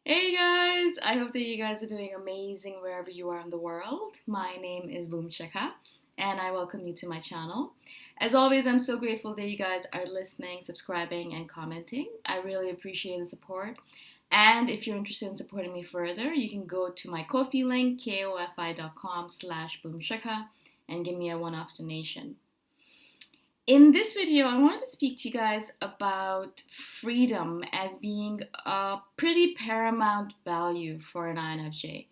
Hey guys, I hope that you guys are doing amazing wherever you are in the world. My name is Boom Shikha and I welcome you to my channel. As always, I'm so grateful that you guys are listening, subscribing, and commenting. I really appreciate the support. And if you're interested in supporting me further, you can go to my Ko-fi link, kofi.com/boomshikha, and give me a one-off donation. In this video, I want to speak to you guys about freedom as being a pretty paramount value for an INFJ.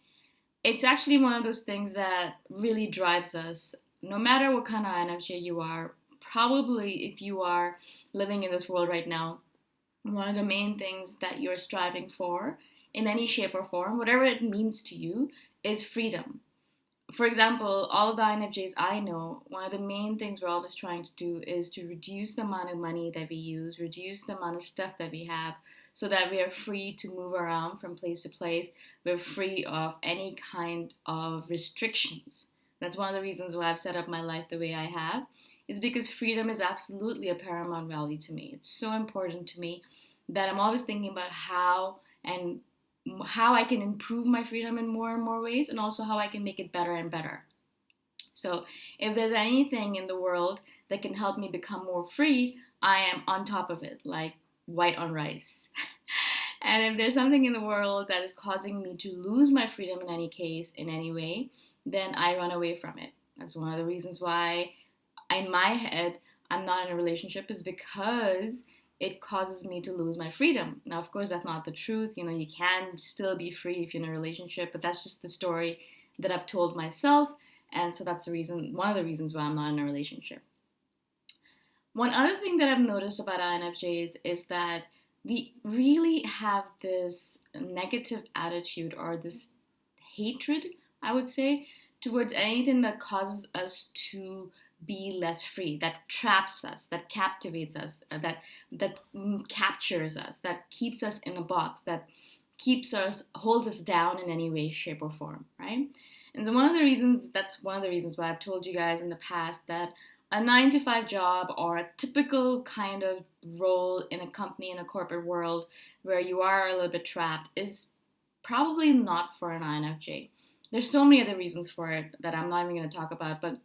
It's actually one of those things that really drives us, no matter what kind of INFJ you are. Probably, if you are living in this world right now, one of the main things that you're striving for in any shape or form, whatever it means to you, is freedom. For example, all of the INFJs I know, one of the main things we're always trying to do is to reduce the amount of money that we use, reduce the amount of stuff that we have, so that we are free to move around from place to place. We're free of any kind of restrictions. That's one of the reasons why I've set up my life the way I have. It's because freedom is absolutely a paramount value to me. It's so important to me that I'm always thinking about and how I can improve my freedom in more and more ways, and also how I can make it better and better. So, if there's anything in the world that can help me become more free, I am on top of it, like white on rice. And if there's something in the world that is causing me to lose my freedom in any case, in any way, then I run away from it. That's one of the reasons why, in my head, I'm not in a relationship, is because it causes me to lose my freedom. Now, of course, that's not the truth. You can still be free if you're in a relationship, but that's just the story that I've told myself. And so that's one of the reasons why I'm not in a relationship. One other thing that I've noticed about INFJs is that we really have this negative attitude, or this hatred, I would say, towards anything that causes us to be less free, that traps us, that captivates us, that captures us, that keeps us in a box, that holds us down in any way, shape, or form, right? And so that's one of the reasons why I've told you guys in the past that a 9 to 5 job, or a typical kind of role in a company, in a corporate world where you are a little bit trapped, is probably not for an INFJ. There's so many other reasons for it that I'm not even going to talk about, but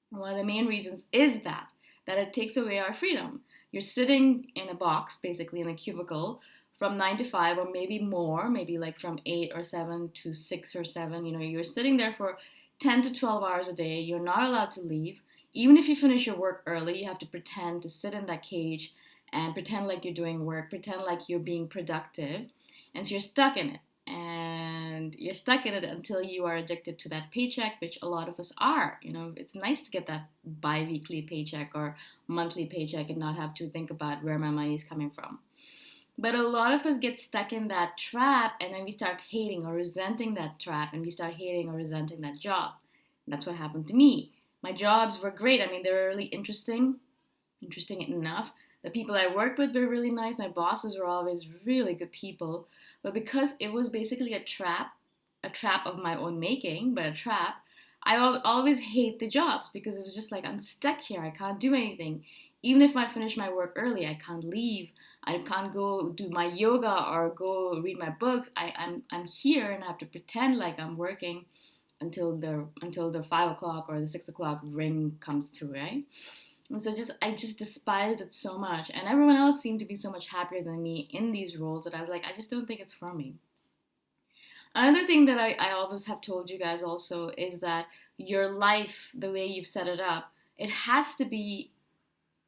one of the main reasons is that it takes away our freedom. You're sitting in a box, basically in a cubicle, from 9 to 5, or maybe more, maybe like from 8 or 7 to 6 or 7. You're sitting there for 10 to 12 hours a day. You're not allowed to leave. Even if you finish your work early, you have to pretend to sit in that cage and pretend like you're doing work, pretend like you're being productive. And so you're stuck in it. And you're stuck in it until you are addicted to that paycheck, which a lot of us are. It's nice to get that bi weekly paycheck or monthly paycheck and not have to think about where my money is coming from. But a lot of us get stuck in that trap, and then we start hating or resenting that trap, and we start hating or resenting that job. And that's what happened to me. My jobs were great. I mean, they were really interesting enough. The people I worked with were really nice. My bosses were always really good people. But because it was basically a trap of my own making, but a trap, I always hate the jobs, because it was just like, I'm stuck here. I can't do anything. Even if I finish my work early, I can't leave. I can't go do my yoga or go read my books. I'm here, and I have to pretend like I'm working until the 5 o'clock or the 6 o'clock ring comes through, right? And so I just despised it so much. And everyone else seemed to be so much happier than me in these roles, that I was like, I just don't think it's for me. Another thing that I always have told you guys also is that your life, the way you've set it up, it has to be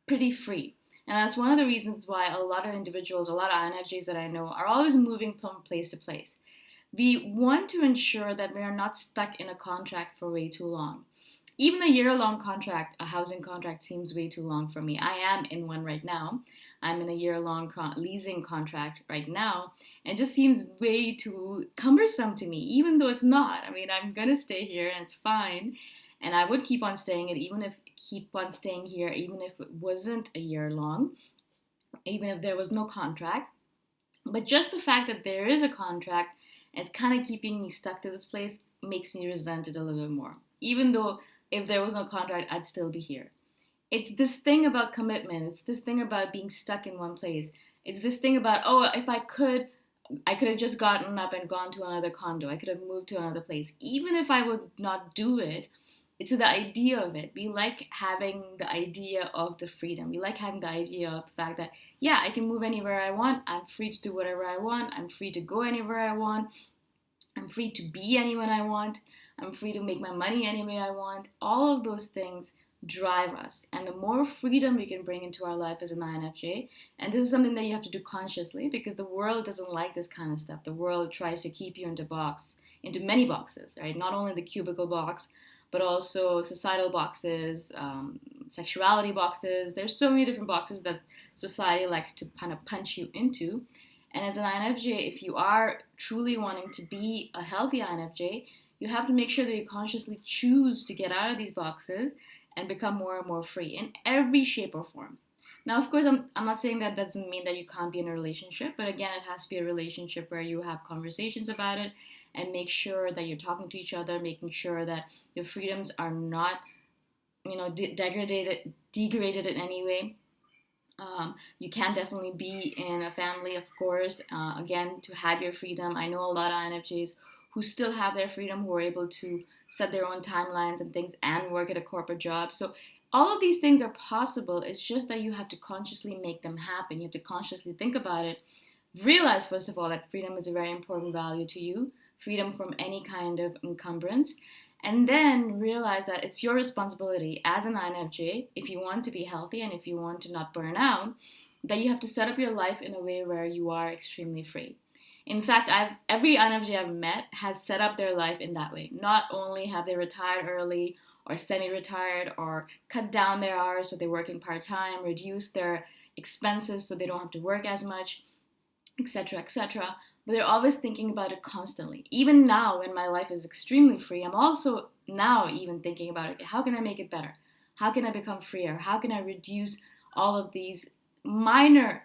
pretty free. And that's one of the reasons why a lot of individuals, a lot of INFJs that I know, are always moving from place to place. We want to ensure that we are not stuck in a contract for way too long. Even a year-long contract, a housing contract, seems way too long for me. I am in one right now. I'm in a year-long leasing contract right now, and it just seems way too cumbersome to me, even though it's not. I mean, I'm gonna stay here and it's fine, and I would keep on staying here even if it wasn't a year long, even if there was no contract. But just the fact that there is a contract, and it's kind of keeping me stuck to this place, makes me resent it a little bit more. Even though if there was no contract, I'd still be here. It's this thing about commitment. It's this thing about being stuck in one place. It's this thing about, oh, if I could I could have just gotten up and gone to another condo. I could have moved to another place. Even if I would not do it, it's the idea of it. We like having the idea of the freedom. We like having the idea of the fact that, yeah, I can move anywhere I want. I'm free to do whatever I want. I'm free to go anywhere I want. I'm free to be anyone I want. I'm free to make my money any way I want. All of those things drive us. And the more freedom we can bring into our life as an INFJ, and this is something that you have to do consciously because the world doesn't like this kind of stuff. The world tries to keep you into many boxes, right? Not only the cubicle box, but also societal boxes, sexuality boxes. There's so many different boxes that society likes to kind of punch you into. And as an INFJ, if you are truly wanting to be a healthy INFJ, you have to make sure that you consciously choose to get out of these boxes and become more and more free in every shape or form. Now, of course, I'm not saying that doesn't mean that you can't be in a relationship, but again, it has to be a relationship where you have conversations about it and make sure that you're talking to each other, making sure that your freedoms are not, degraded in any way. You can definitely be in a family, of course, again, to have your freedom. I know a lot of INFJs who still have their freedom, who are able to set their own timelines and things and work at a corporate job. So all of these things are possible. It's just that you have to consciously make them happen. You have to consciously think about it. Realize, first of all, that freedom is a very important value to you, freedom from any kind of encumbrance. And then realize that it's your responsibility as an INFJ, if you want to be healthy and if you want to not burn out, that you have to set up your life in a way where you are extremely free. In fact, every INFJ I've met has set up their life in that way. Not only have they retired early or semi-retired or cut down their hours so they're working part-time, reduce their expenses so they don't have to work as much, etc., etc., but they're always thinking about it constantly. Even now, when my life is extremely free, I'm also now even thinking about it. How can I make it better? How can I become freer? How can I reduce all of these minor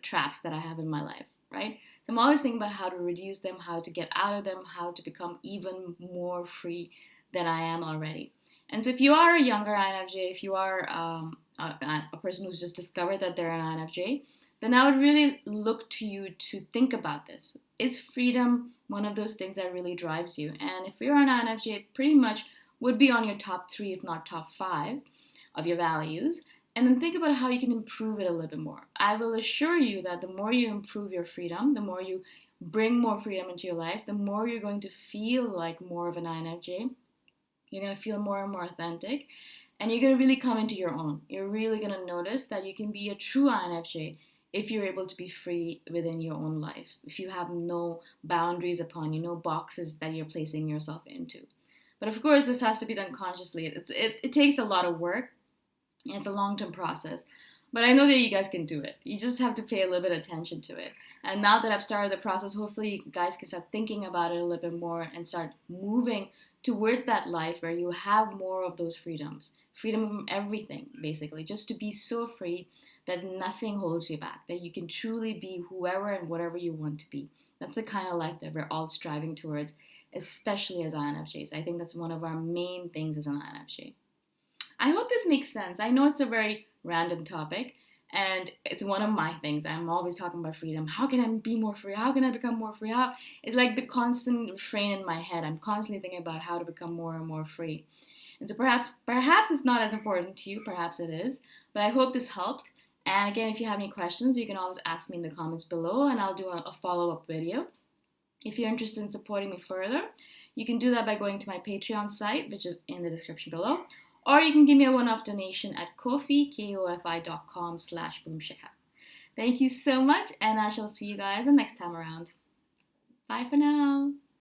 traps that I have in my life, right? So I'm always thinking about how to reduce them, how to get out of them, how to become even more free than I am already. And so if you are a younger INFJ, if you are a person who's just discovered that they're an INFJ, then I would really look to you to think about this. Is freedom one of those things that really drives you? And if you're an INFJ, it pretty much would be on your top 3, if not top 5 of your values. And then think about how you can improve it a little bit more. I will assure you that the more you improve your freedom, the more you bring more freedom into your life, the more you're going to feel like more of an INFJ. You're going to feel more and more authentic. And you're going to really come into your own. You're really going to notice that you can be a true INFJ if you're able to be free within your own life, if you have no boundaries upon you, no boxes that you're placing yourself into. But of course, this has to be done consciously. It takes a lot of work, and it's a long-term process. But I know that you guys can do it. You just have to pay a little bit of attention to it. And now that I've started the process, hopefully you guys can start thinking about it a little bit more and start moving towards that life where you have more of those freedoms. Freedom from everything, basically. Just to be so free that nothing holds you back, that you can truly be whoever and whatever you want to be. That's the kind of life that we're all striving towards, especially as INFJs. I think that's one of our main things as an INFJ. I hope this makes sense. I know it's a very random topic, and it's one of my things. I'm always talking about freedom. How can I be more free? How can I become more free? It's like the constant refrain in my head. I'm constantly thinking about how to become more and more free. And so perhaps it's not as important to you. Perhaps it is. But I hope this helped. And again, if you have any questions, you can always ask me in the comments below, and I'll do a follow-up video. If you're interested in supporting me further, you can do that by going to my Patreon site, which is in the description below. Or you can give me a one-off donation at kofi.com/boomshikha. Thank you so much, and I shall see you guys the next time around. Bye for now.